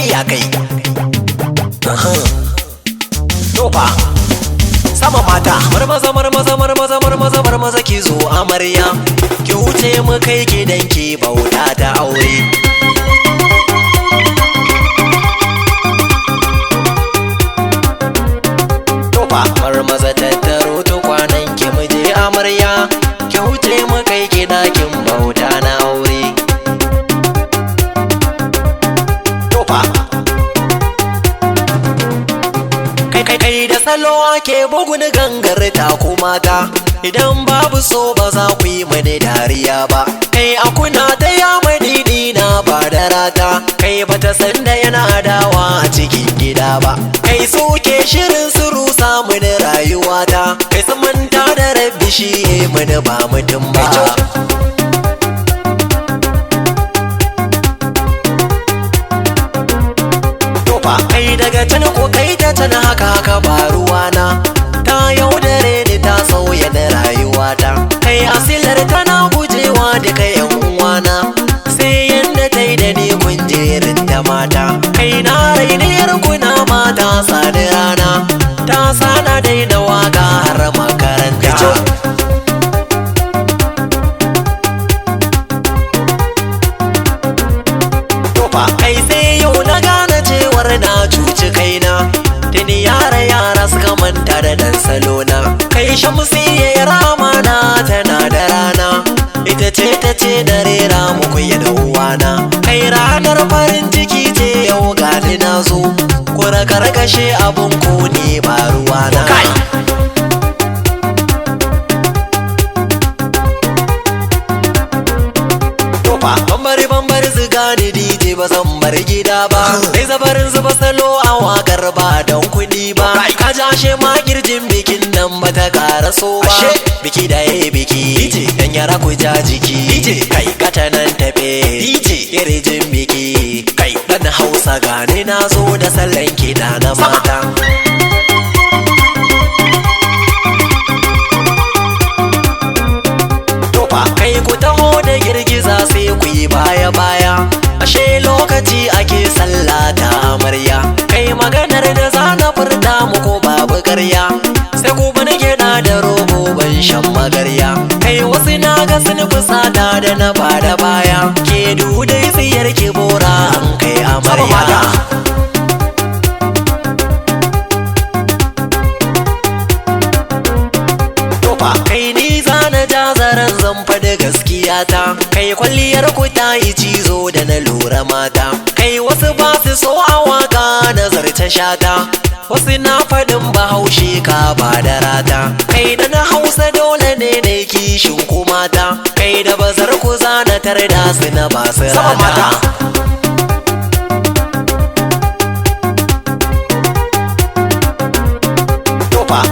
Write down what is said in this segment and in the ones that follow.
ya kai tofa sama mata marmaza marmaza marmaza marmaza marmaza ki zo amarya ki wuce mu kai gidanki bauta ta aure tofa marmaza tattaro tukwanen ki mu je amarya ki wuce mu kai gidakin bauta na aure tofa kai da salo ake bugun gangar ta kuma ta idan babu so ba za ku yi mani dariya ba kai akuna ta ya madidi na ba da rata kai bata san da yana adawa a cikin gida ba kai suke shirin su rusa mini rayuwata kai sun manta da rabbi shi mini ba mutum ba kai daga can ko kai ta can haka haka ba ruwana ta yaudare ni ta sauya da rayuwata kai asilar tana gujewa da kai yan uwana sai yanda ta yi da ni kunjerin da mata kai na rainiyar kuna mata sani rana ta sana daina waka har makaranta kai sai yau na gane cewar na cuci kaina tuni yara suka manta da dan salona kai shamsi ya rama na tana da rana ita ce ta ce da rera muku yana uwana kai ranar farin ciki ce yau gani na zo kura karkashe abun ku ne ba ruwana bambari zigani DJ ba zan bar gida ba dai zabarin zuba salo a wakar ba don kuɗi ba ka jashe ma girjin bikin nan ba ta ƙara so ba biki da yayi biki DJ yan yara ku ja jiki DJ kai gata nan tafe DJ girjin biki kai dan Hausa gane na zo da sallan kiɗa na mata kai ku taho da girgiza sai ku yi baya ashe lokaci ake sallah ta amarya kai maganar da zana furta muku babu garya sai ku bani gida da rogo ban shan magarya kai wasu na ga sun fusata da na bada baya ke dudai tsiyar ki bora an kai amarya kai ni zana jazaran zan faɗi gaskiya ta kai kwalliyar ku ta yi cizo da na lura mata kai wasu ba su so a waka nazarta shata wasu na faɗin bahaushe ka ba da rata kai da na Hausa dole ne na kishin ku mata kai da bazar ku zana tarda su na ba su rata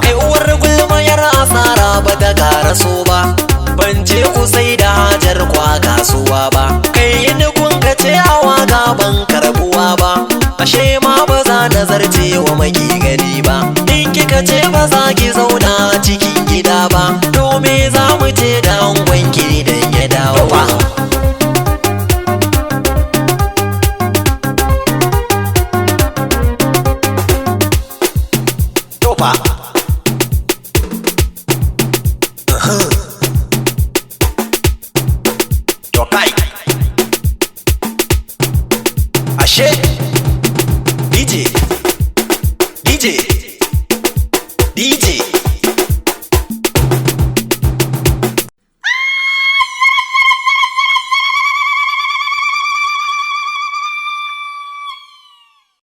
kai uwar gulmayar asara ba ta gara so ba ban ce ku sai da hajar kwa kasuwa ba kai yin gunka ce a waka ban karbuwa ba ashe ma ba za na zarce wa maki gani ba in kika ce ba za ki zauna cikin gida ba to me za mu ce da angonki dan ya dawo ba ashe DJ